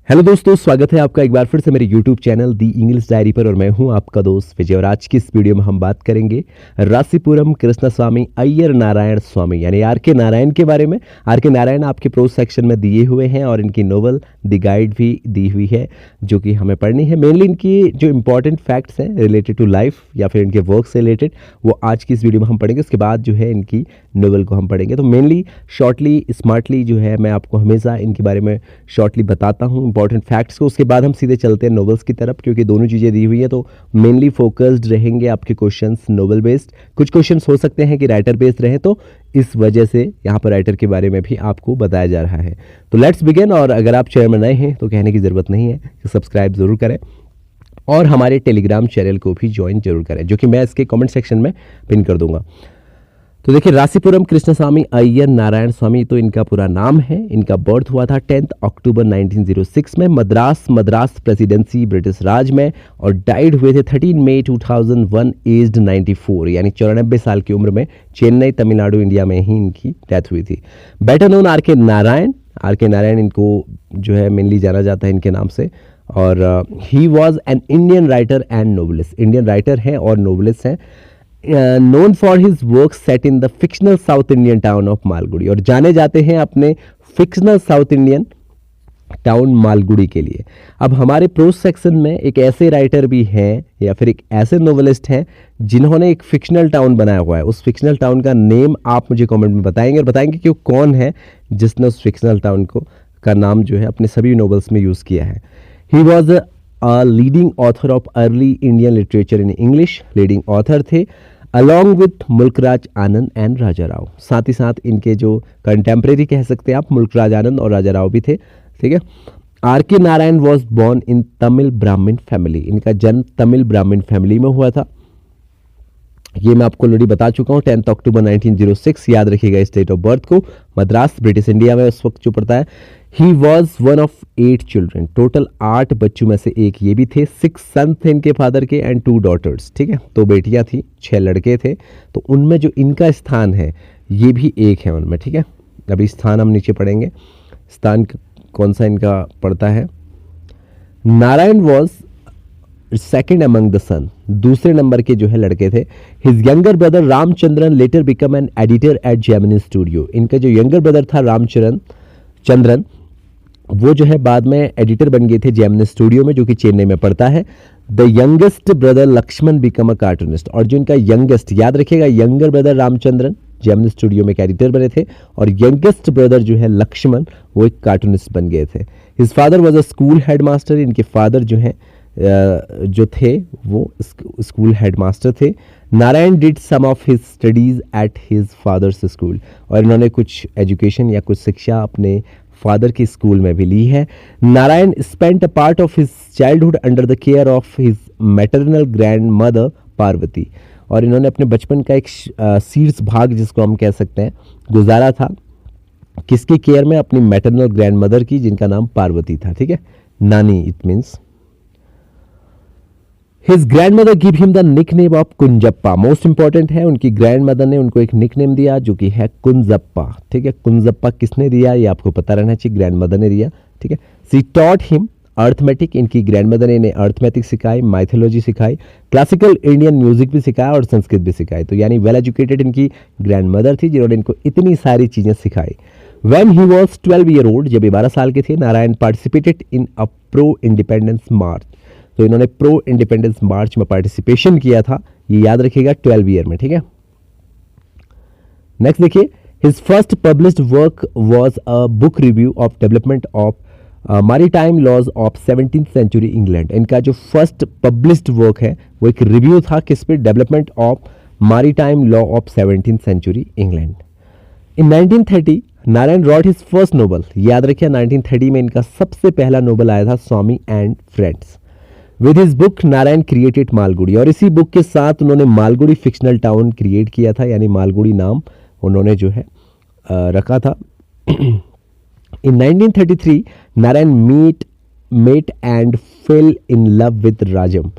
Hello दोस्तों, स्वागत है आपका एक बार फिर से मेरे YouTube चैनल दी इंग्लिश डायरी पर। और मैं हूं आपका दोस्त विजय। और आज की इस वीडियो में हम बात करेंगे रासीपुरम कृष्णस्वामी अय्यर नारायण स्वामी यानी आर के नारायण के बारे में। आर के नारायण आपके प्रोज सेक्शन में दिए हुए हैं और इनकी नोवेल द गाइड भी दी हुई है जो कि हमें पढ़नी है। मेनली इनकी जो इंपॉर्टेंट फैक्ट्स हैं रिलेटेड टू लाइफ या फिर इनके वर्क से रिलेटेड वो आज की इस वीडियो में हम पढ़ेंगे। उसके बाद जो है इनकी नोवेल को हम पढ़ेंगे। तो मेनली शॉर्टली स्मार्टली जो है मैं आपको हमेशा इनके बारे में शॉर्टली बताता हूँ इंपॉर्टेंट फैक्ट्स को। उसके बाद हम सीधे चलते हैं नोवेल्स की तरफ, क्योंकि दोनों चीज़ें दी हुई है तो मेनली फोकस्ड रहेंगे आपके क्वेश्चंस नोवेल बेस्ड। कुछ क्वेश्चंस हो सकते हैं कि राइटर बेस्ड रहे, तो इस वजह से यहाँ पर राइटर के बारे में भी आपको बताया जा रहा है। तो लेट्स बिगिन। और अगर आप चैनल में नए हैं तो कहने की ज़रूरत नहीं है कि सब्सक्राइब ज़रूर करें और हमारे टेलीग्राम चैनल को भी ज्वाइन जरूर करें, जो कि मैं इसके कमेंट सेक्शन में पिन कर दूंगा। तो देखिए, रासीपुरम कृष्णस्वामी अय्यर नारायण स्वामी तो इनका पूरा नाम है। इनका बर्थ हुआ था 10 अक्टूबर 1906 में मद्रास प्रेसिडेंसी ब्रिटिश राज में, और डाइड हुए थे 13 मई 2001 एज्ड 94 यानी 94 साल की उम्र में चेन्नई तमिलनाडु इंडिया में ही इनकी डेथ हुई थी। बेटर नोन आर के नारायण। आर के नारायण इनको जो है मेनली जाना जाता है इनके नाम से। और he was an Indian writer and novelist. Indian writer हैं और नोवेलिस्ट हैं। Known for his work set in the fictional south Indian town of Malgudi, और जाने जाते हैं अपने fictional south Indian town Malgudi के लिए। अब हमारे प्रोज सेक्शन में एक ऐसे राइटर भी हैं या फिर एक ऐसे नोवेलिस्ट हैं जिन्होंने एक फिक्शनल टाउन बनाया हुआ है। उस फिक्शनल टाउन का नेम आप मुझे कमेंट में बताएंगे और बताएंगे कि वो कौन है जिसने उस फिक्शनल टाउन को का नाम जो है अपने सभी नोवेल्स में यूज़ किया है। He was a leading author of early Indian literature in English. Leading author थे along with Mulk Raj Anand and Raja Rao. साथ ही साथ इनके जो कंटेम्प्रेरी कह सकते हैं आप, मुल्कराज आनंद और राजा राव भी थे। ठीक है। आर के Narayan was born in Tamil ब्राह्मण फैमिली। इनका जन्म तमिल ब्राह्मण फैमिली में हुआ था। ये मैं आपको ऑलरेडी बता चुका हूँ। 10 अक्टूबर 1906 याद रखिएगा इस डेट ऑफ बर्थ को। मद्रास ब्रिटिश इंडिया में उस वक्त जो पड़ता है। He was one of 8 children. Total 8 बच्चों में से एक ये भी थे। 6 सन थे इनके फादर के एंड 2 डॉटर्स। ठीक है, 2 बेटियां थी, 6 लड़के थे। तो उनमें जो इनका स्थान है ये भी एक है उनमें। ठीक है, अभी स्थान हम नीचे पढ़ेंगे। स्थान कौन सा इनका पड़ता है। Narayan was second among the son. दूसरे नंबर के जो है लड़के थे। His younger brother Ramachandran later become an editor at Gemini studio. इनका जो यंगर ब्रदर था रामचंद्रन वो जो है बाद में एडिटर बन गए थे जेमिनी स्टूडियो में, जो कि चेन्नई में पड़ता है। The youngest brother Laxman become a cartoonist. और जो इनका यंगेस्ट, याद रखिएगा, younger brother Ramachandran Gemini studio में एक एडिटर बने थे और यंगेस्ट ब्रदर जो है लक्ष्मण वो एक कार्टूनिस्ट बन गए थे। His father was a school headmaster. इनके फादर जो है जो थे वो स्कूल हेडमास्टर थे। Narayan did some of his studies at his father's school. और इन्होंने कुछ एजुकेशन या कुछ शिक्षा अपने फादर के स्कूल में भी ली है। Narayan spent a part of his childhood under the care of his maternal grand mother Parvati. और इन्होंने अपने बचपन का एक शीर्ष भाग जिसको हम कह सकते हैं गुजारा था किसकी केयर में, अपनी मैटरनल ग्रैंड मदर की, जिनका नाम पार्वती था। ठीक है, nani it means. His grandmother give him the nickname of Kunjappa. Most important है, उनकी ग्रैंड मदर ने उनको एक निक नेम दिया जो कि है कुंजप्पा। ठीक है, कुंजप्पा किसने दिया ये आपको पता रहना चाहिए, ग्रैंड मदर ने दिया। ठीक है। सी टॉट हिम अर्थमेटिक। इनकी ग्रैंड मदर ने इन्हें अर्थमेटिक सिखाई, माइथोलॉजी सिखाई, क्लासिकल इंडियन म्यूजिक भी सिखाया और संस्कृत भी सिखाई। तो यानी वेल एजुकेटेड इनकी ग्रैंड मदर थी जिन्होंने इनको इतनी सारी चीजें सिखाई। When he was 12 year old, जब ये 12 साल के थे, Narayan participated in a pro independence march. तो इन्होंने प्रो इंडिपेंडेंस मार्च में पार्टिसिपेशन किया था, ये याद रखिएगा 12 ईयर में। ठीक है। नेक्स्ट देखिए, his first published work was a book review of development of maritime laws of 17th century England. इनका जो फर्स्ट पब्लिश्ड वर्क है वो एक रिव्यू था किस पे, development of maritime law of 17th century England. In 1930 Narayan wrote his first novel. याद रखिए 1930 में इनका सबसे पहला नोवेल आया था, Swami and friends. With his book Narayan created Malgudi. और इसी बुक के साथ उन्होंने मालगुड़ी फिक्शनल टाउन क्रिएट किया था, यानी मालगुड़ी नाम उन्होंने जो है रखा था। In 1933 Narayan met and fell in love with Rajam.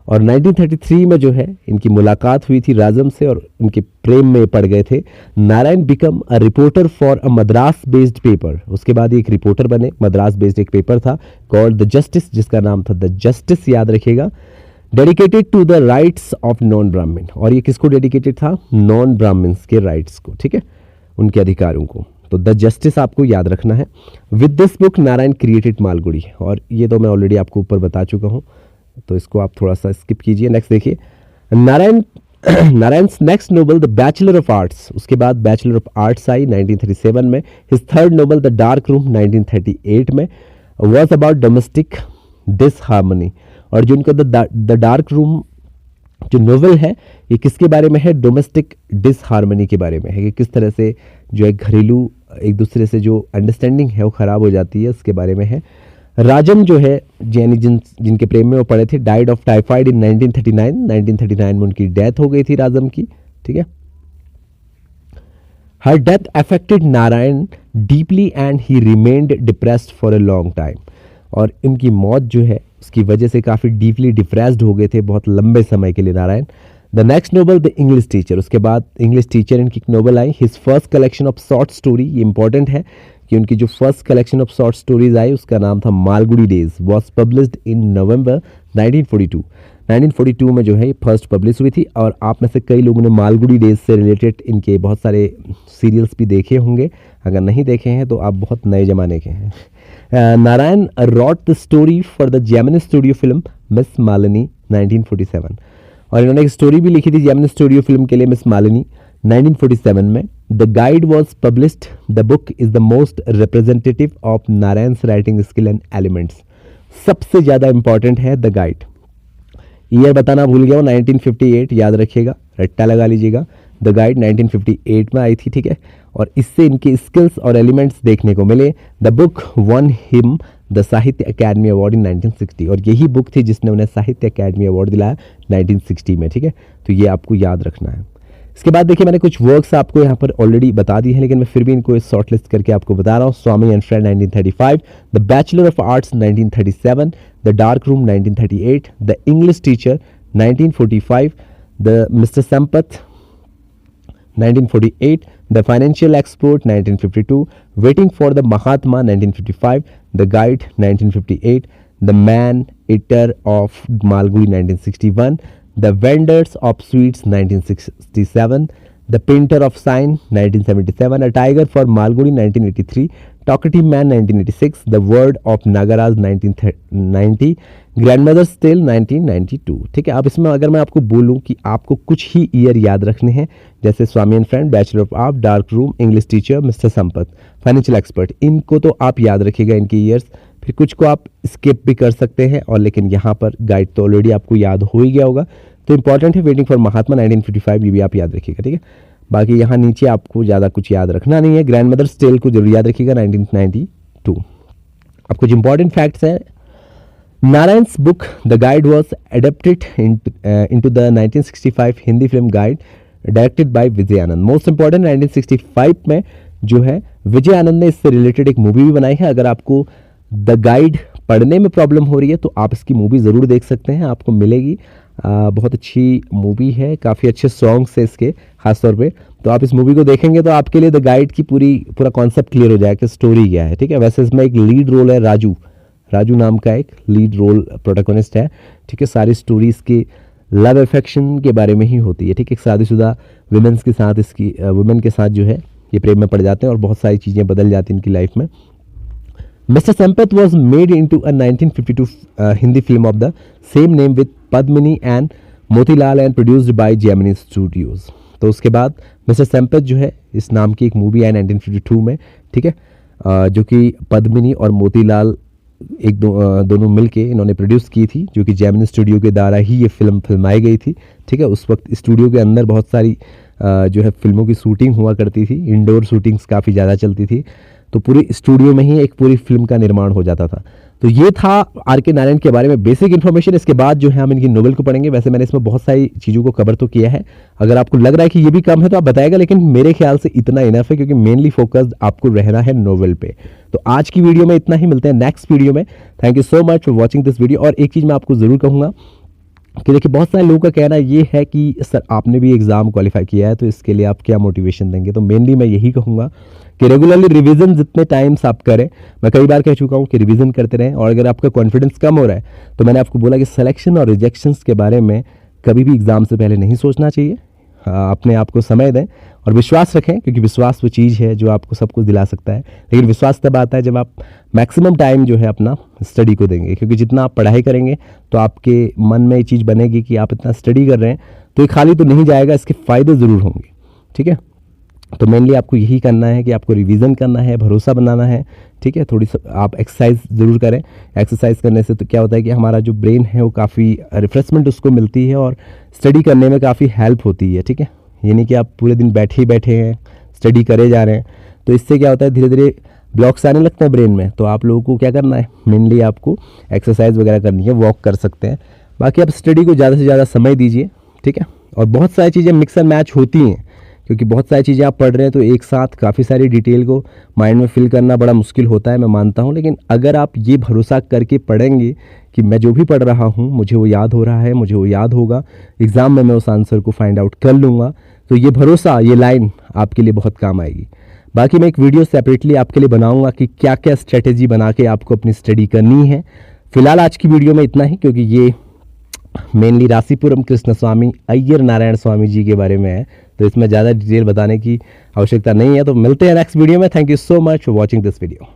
और 1933 में जो है इनकी मुलाकात हुई थी राजम से और इनके प्रेम में पड़ गए थे। Narayan become a reporter for a Madras based paper. उसके बाद एक रिपोर्टर बने, मद्रास बेस्ड एक पेपर था कॉल्ड द जस्टिस, जिसका नाम था द जस्टिस, याद रखिएगा। Dedicated to the rights of non Brahmin, और ये किसको डेडिकेटेड था? नॉन ब्राह्मण्स के राइट्स को, ठीक है, उनके अधिकारों को। तो द जस्टिस आपको याद रखना है। With this book Narayan created Malgudi, और ये तो मैं ऑलरेडी आपको ऊपर बता चुका हूँ, तो इसको आप थोड़ा सा स्किप कीजिए। नेक्स्ट देखिए, Narayan Narayan's next novel the bachelor of arts. उसके बाद बैचलर ऑफ आर्ट्स आई 1937 में। His third novel the dark room 1938 में वॉज अबाउट डोमेस्टिक डिसहार्मनी। और जो उनका द डार्क रूम जो नोवेल है ये किसके बारे में है? डोमेस्टिक डिसहार्मनी के बारे में है, कि किस तरह से जो है घरेलू एक दूसरे से जो अंडरस्टैंडिंग है वो ख़राब हो जाती है, उसके बारे में है। राजम जो है यानी जिनके प्रेम में वो पड़े थे, डाइड ऑफ टाइफाइड इन 1939 में उनकी डेथ हो गई थी राजम की, ठीक है। Her death affected Narayan deeply and he remained depressed for a long time. और इनकी मौत जो है उसकी वजह से काफ़ी डीपली डिप्रेस्ड हो गए थे बहुत लंबे समय के लिए Narayan. The next novel the English teacher. उसके बाद इंग्लिश टीचर इनकी एक नोबल आई। His first collection of short story, ये इंपॉर्टेंट है कि उनकी जो first collection of short stories आई उसका नाम था Malgudi days, was published in November 1942। 1942 में जो है ये फर्स्ट पब्लिश हुई थी। और आप में से कई लोगों ने मालगुडी डेज से रिलेटेड इनके बहुत सारे सीरियल्स भी देखे होंगे, अगर नहीं देखे हैं तो आप बहुत नए ज़माने के हैं। Narayan wrote the story for the Gemini studio film Miss Malini 1947। और इन्होंने एक स्टोरी भी लिखी थी जेमिनी स्टूडियो फिल्म के लिए, मिस मालिनी, 1947 में। The guide was published. The book is the most representative of Narayan's writing skill and elements. सबसे ज़्यादा इंपॉर्टेंट है द गाइड। ईयर बताना भूल गया हूँ, 1958 याद रखिएगा, रट्टा लगा लीजिएगा। द गाइड 1958 में आई थी, ठीक है। और इससे इनके स्किल्स और एलिमेंट्स देखने को मिले। The book one him the साहित्य अकेडमी अवार्ड इन 1960। और यही बुक थी जिसने उन्हें साहित्य अकेडमी अवार्ड दिलाया 1960 में, ठीक है। तो ये आपको याद रखना है। इसके बाद देखिए मैंने कुछ वर्क्स आपको यहाँ पर ऑलरेडी बता दिए हैं, लेकिन मैं फिर भी इनको शॉर्ट लिस्ट करके आपको बता रहा हूँ। Swami and friend 1935, the bachelor of arts 1937, the dark room 1938, the English teacher 1945, the mister Sampath 1948, The Financial Expert 1952, Waiting for the Mahatma 1955, The Guide 1958, The Man Eater of Malgudi 1961, The Vendors of Sweets 1967, The Painter of Sign 1977, A Tiger for Malgudi 1983, Talkative Man 1986, The Word of Nagaraj 1990, Grandmother's Tale 1992। ठीक है, अब इसमें अगर मैं आपको बोलूं कि आपको कुछ ही ईयर याद रखने हैं, जैसे Swami and friend, bachelor of art, dark room, English teacher, mister Sampath, financial expert, इनको तो आप याद रखिएगा इनकी ईयर्स। फिर कुछ को आप स्किप भी कर सकते हैं, और लेकिन यहाँ पर गाइड तो ऑलरेडी आपको याद हो ही गया होगा। तो इंपॉर्टेंट है वेटिंग फॉर महात्मा 1955, ये भी आप याद रखिएगा, ठीक है। बाकी यहाँ नीचे आपको ज़्यादा कुछ याद रखना नहीं है। ग्रैंड मदर्स टेल को जरूर याद रखिएगा 1992। अब कुछ इंपॉर्टेंट फैक्ट्स हैं। Narayan's book the guide was adapted into the 1965 Hindi film guide directed by Vijay Anand. Most important 1965 में जो है विजय आनंद ने इससे रिलेटेड एक मूवी भी बनाई है। अगर आपको द गाइड पढ़ने में प्रॉब्लम हो रही है तो आप इसकी मूवी ज़रूर देख सकते हैं, आपको मिलेगी। बहुत अच्छी मूवी है, काफ़ी अच्छे सॉन्ग्स है इसके खासतौर पे। तो आप इस मूवी को देखेंगे तो आपके लिए द गाइड की पूरा कॉन्सेप्ट क्लियर हो जाएगा कि स्टोरी क्या है, ठीक है। वैसे इसमें एक लीड रोल है राजू नाम का एक लीड रोल प्रोटोगोनिस्ट है, ठीक है। सारी स्टोरीज की लव अफेक्शन के बारे में ही होती है, ठीक है। शादीशुदा वुमेन के साथ जो है ये प्रेम में पड़ जाते हैं और बहुत सारी चीज़ें बदल जाती हैं इनकी लाइफ में। Mister Sampath was made in to a 1952 Hindi film of the same name with Padmini and Motilal and produced by Gemini studios. तो उसके बाद मिस्टर संपत जो है इस नाम की एक मूवी आई 1952 में, ठीक है, जो कि पद्मिनी और मोतीलाल दोनों मिलके इन्होंने प्रोड्यूस की थी, जो कि जेमिनी स्टूडियो के द्वारा ही ये फिल्माई गई थी, ठीक है। उस वक्त स्टूडियो के अंदर बहुत सारी जो है फिल्मों की शूटिंग हुआ करती थी, इंडोर शूटिंग्स काफ़ी ज़्यादा चलती थी, तो पूरी स्टूडियो में ही एक पूरी फिल्म का निर्माण हो जाता था। तो ये था आर के नारायण के बारे में बेसिक इन्फॉर्मेशन। इसके बाद जो है हम इनकी नोवेल को पढ़ेंगे। वैसे मैंने इसमें बहुत सारी चीज़ों को कवर तो किया है, अगर आपको लग रहा है कि ये भी कम है तो आप बताएगा, लेकिन मेरे ख्याल से इतना इनफ है, क्योंकि मेनली फोकस्ड आपको रहना है नोवेल पे। तो आज की वीडियो में इतना ही, मिलते हैं नेक्स्ट वीडियो में। Thank you so much for watching this video. और एक चीज़ मैं आपको ज़रूर कहूँगा कि देखिए बहुत सारे लोगों का कहना ये है कि सर आपने भी एग्ज़ाम क्वालिफाई किया है तो इसके लिए आप क्या मोटिवेशन देंगे। तो मेनली मैं यही कहूँगा कि रेगुलरली रिवीजन जितने टाइम्स आप करें, मैं कई बार कह चुका हूँ कि रिवीजन करते रहें। और अगर आपका कॉन्फिडेंस कम हो रहा है तो मैंने आपको बोला कि सिलेक्शन और रिजेक्शंस के बारे में कभी भी एग्ज़ाम से पहले नहीं सोचना चाहिए। अपने आप को समय दें और विश्वास रखें, क्योंकि विश्वास वो चीज़ है जो आपको सब कुछ दिला सकता है। लेकिन विश्वास तब आता है जब आप मैक्सिमम टाइम जो है अपना स्टडी को देंगे, क्योंकि जितना आप पढ़ाई करेंगे तो आपके मन में ये चीज़ बनेगी कि आप इतना स्टडी कर रहे हैं तो ये खाली तो नहीं जाएगा, इसके फ़ायदे ज़रूर होंगे। ठीक है, तो मेनली आपको यही करना है कि आपको रिवीजन करना है, भरोसा बनाना है। ठीक है, थोड़ी आप एक्सरसाइज ज़रूर करें। एक्सरसाइज करने से तो क्या होता है कि हमारा जो ब्रेन है वो काफ़ी रिफ्रेशमेंट उसको मिलती है और स्टडी करने में काफ़ी हेल्प होती है। ठीक है, ये नहीं कि आप पूरे दिन बैठे ही बैठे हैं स्टडी करे जा रहे हैं, तो इससे क्या होता है धीरे धीरे ब्लॉक्स आने लगते हैं ब्रेन में। तो आप लोगों को क्या करना है, मेनली आपको एक्सरसाइज वगैरह करनी है, वॉक कर सकते हैं। बाकी आप स्टडी को ज़्यादा से ज़्यादा समय दीजिए। ठीक है, और बहुत सारी चीज़ें मिक्स एंड मैच होती हैं, क्योंकि बहुत सारी चीज़ें आप पढ़ रहे हैं तो एक साथ काफ़ी सारी डिटेल को माइंड में फिल करना बड़ा मुश्किल होता है, मैं मानता हूँ। लेकिन अगर आप ये भरोसा करके पढ़ेंगे कि मैं जो भी पढ़ रहा हूँ मुझे वो याद हो रहा है, मुझे वो याद होगा, एग्ज़ाम में मैं उस आंसर को फाइंड आउट कर लूँगा, तो ये भरोसा, ये लाइन आपके लिए बहुत काम आएगी। बाकी मैं एक वीडियो सेपरेटली आपके लिए बनाऊँगा कि क्या क्या स्ट्रेटेजी बना के आपको अपनी स्टडी करनी है। फिलहाल आज की वीडियो में इतना ही, क्योंकि ये मेनली रासीपुरम कृष्ण स्वामी अय्यर नारायण स्वामी जी के बारे में है, तो इसमें ज़्यादा डिटेल बताने की आवश्यकता नहीं है। तो मिलते हैं नेक्स्ट वीडियो में। Thank you so much for watching this video.